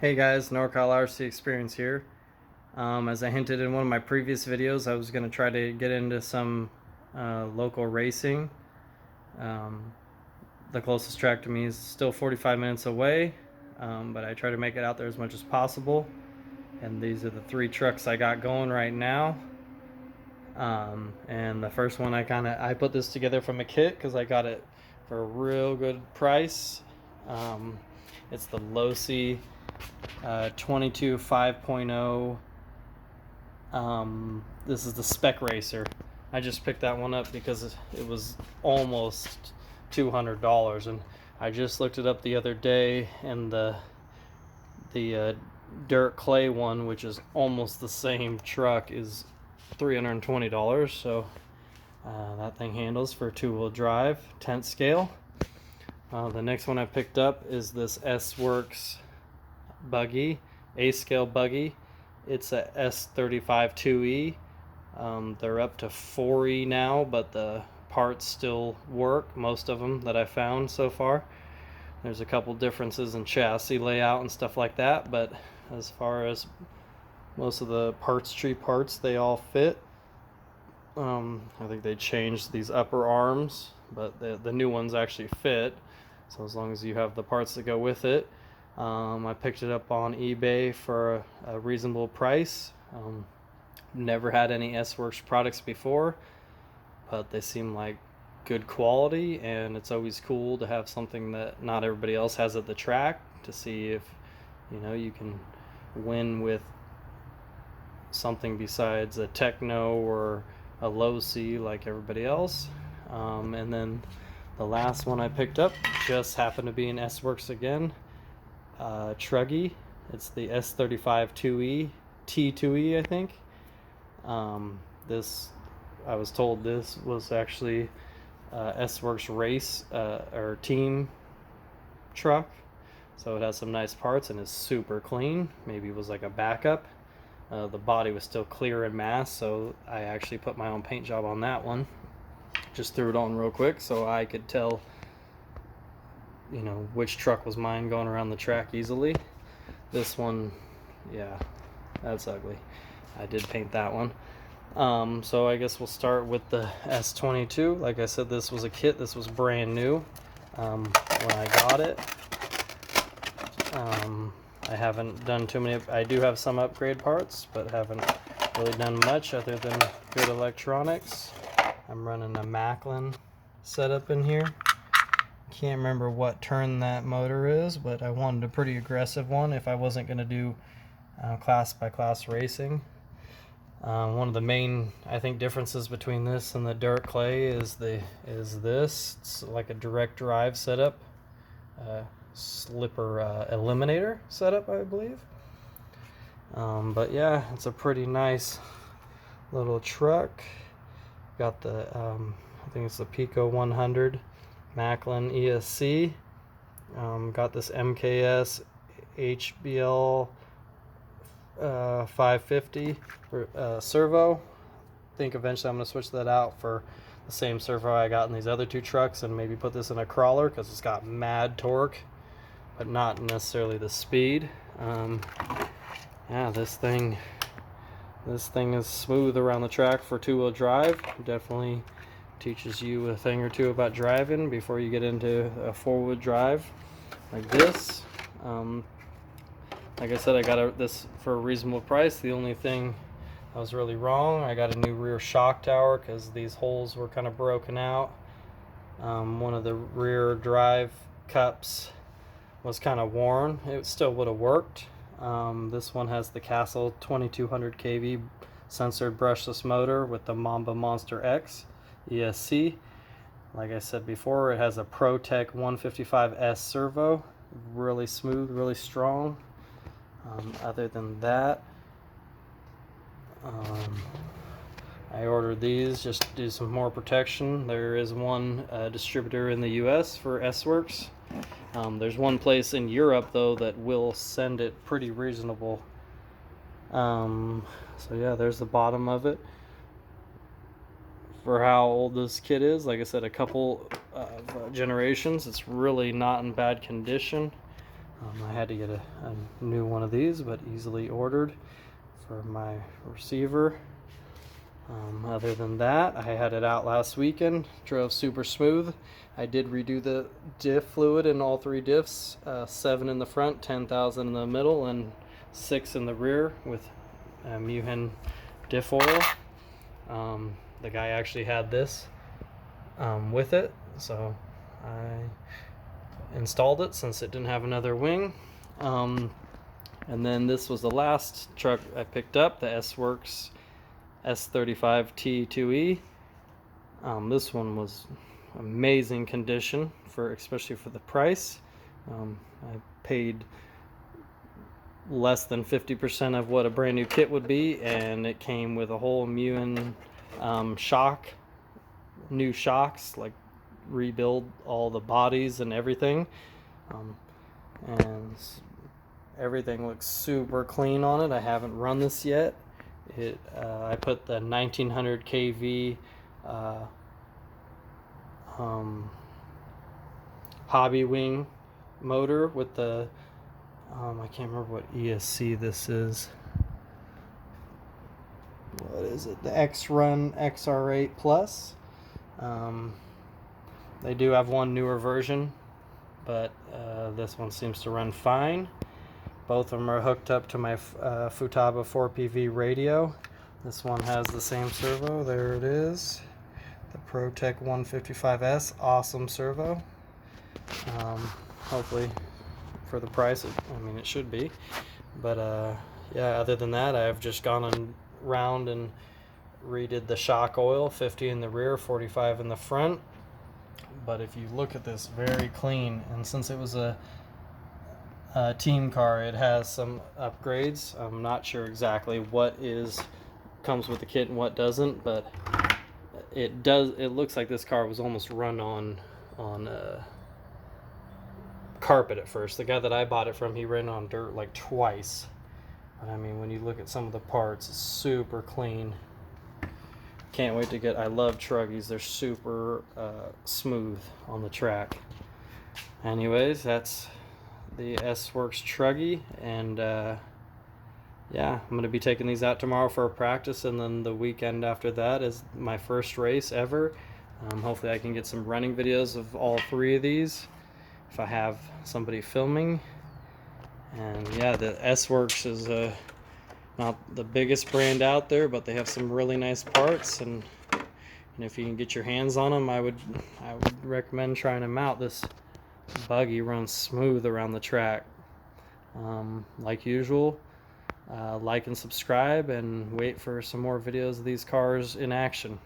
Hey guys, NorCal RC Experience here. As I hinted in one of my previous videos, I was going to try to get into some local racing. Um, the closest track to me is still 45 minutes away, but I try to make it out there as much as possible. And these are the three trucks I got going right now. And the first one I put this together from a kit because I got it for a real good price. It's the Losi 22 5.0. This is the Spec Racer. I just picked that one up because it was almost $200, and I just looked it up the other day, and the dirt clay one, which is almost the same truck, is $320. So that thing handles for two-wheel drive, 10th scale. The next one I picked up is this Sworkz buggy, A-scale buggy. It's a S35 TE2. They're up to 4E now, but the parts still work, most of them that I found so far. There's a couple differences in chassis layout and stuff like that, but as far as most of the tree parts, they all fit. I think they changed these upper arms, but the new ones actually fit, so as long as you have the parts that go with it. I picked it up on eBay for a reasonable price. Never had any Sworkz products before, but they seem like good quality, and it's always cool to have something that not everybody else has at the track, to see if you can win with something besides a Techno or a Losi like everybody else. And then the last one I picked up just happened to be an Sworkz again. Truggy. It's the S35 T2E, I think. This, I was told this was actually Sworkz race or team truck, so it has some nice parts and is super clean. Maybe it was like a backup. The body was still clear in mass, so I actually put my own paint job on that one. Just threw it on real quick so I could tell which truck was mine going around the track easily. This one, yeah, that's ugly. I did paint that one. So I guess we'll start with the S22. Like I said, this was a kit. This was brand new when I got it. I haven't done too many. I do have some upgrade parts, but haven't really done much other than good electronics. I'm running a Macklin setup in here. Can't remember what turn that motor is, but I wanted a pretty aggressive one if I wasn't going to do class by class racing. One of the main, I think, differences between this and the dirt clay is this. It's like a direct drive setup, slipper eliminator setup, I believe. But yeah, it's a pretty nice little truck. Got the I think it's the Pico 100 Macklin ESC. Got this MKS HBL 550 servo. I think eventually I'm going to switch that out for the same servo I got in these other two trucks, and maybe put this in a crawler because it's got mad torque, but not necessarily the speed. Yeah, this thing is smooth around the track for two-wheel drive. Definitely teaches you a thing or two about driving before you get into a four-wheel drive like this. Like I said, I got this for a reasonable price. The only thing I was really wrong, I got a new rear shock tower because these holes were kind of broken out. One of the rear drive cups was kind of worn. It still would have worked. This one has the Castle 2200 kV censored brushless motor with the Mamba Monster X ESC. Like I said before, it has a ProTech 155S servo. Really smooth, really strong. Other than that, I ordered these just to do some more protection. There is one distributor in the US for Sworkz. There's one place in Europe though that will send it pretty reasonable. So yeah, there's the bottom of it. For how old this kit is, like I said, a couple of generations. It's really not in bad condition. I had to get a new one of these, but easily ordered for my receiver. Other than that, I had it out last weekend, drove super smooth. I did redo the diff fluid in all 3 diffs, 7 in the front, 10,000 in the middle, and 6 in the rear with Muhin diff oil. The guy actually had this with it, so I installed it since it didn't have another wing. And then this was the last truck I picked up, the Sworkz S35 TE2. This one was amazing condition, especially for the price. I paid less than 50% of what a brand new kit would be, and it came with a whole Muhin shock, new shocks, like rebuild all the bodies and everything. And everything looks super clean on it. I haven't run this yet. I put the 1900 kV hobby wing motor with the I can't remember what ESC this is. What is it? The X-Run XR8 Plus. They do have one newer version, but this one seems to run fine. Both of them are hooked up to my Futaba 4PV radio. This one has the same servo. There it is. The ProTech 155S. Awesome servo. Hopefully for the price, I mean, it should be. But yeah, other than that, I've just gone around and redid the shock oil, 50 in the rear, 45 in the front. But if you look at this, very clean. And since it was a team car, it has some upgrades. I'm not sure exactly what comes with the kit and what doesn't, but it looks like this car was almost run on carpet at first. The guy that I bought it from, he ran on dirt like twice. But I mean, when you look at some of the parts, it's super clean. Can't wait to I love Truggies. They're super smooth on the track. Anyways, that's the Sworkz Truggy, and yeah, I'm going to be taking these out tomorrow for a practice, and then the weekend after that is my first race ever. Hopefully I can get some running videos of all 3 of these if I have somebody filming. And yeah, the Sworkz is not the biggest brand out there, but they have some really nice parts, and if you can get your hands on them, I would recommend trying them out. This buggy runs smooth around the track. Like usual, like and subscribe, and wait for some more videos of these cars in action.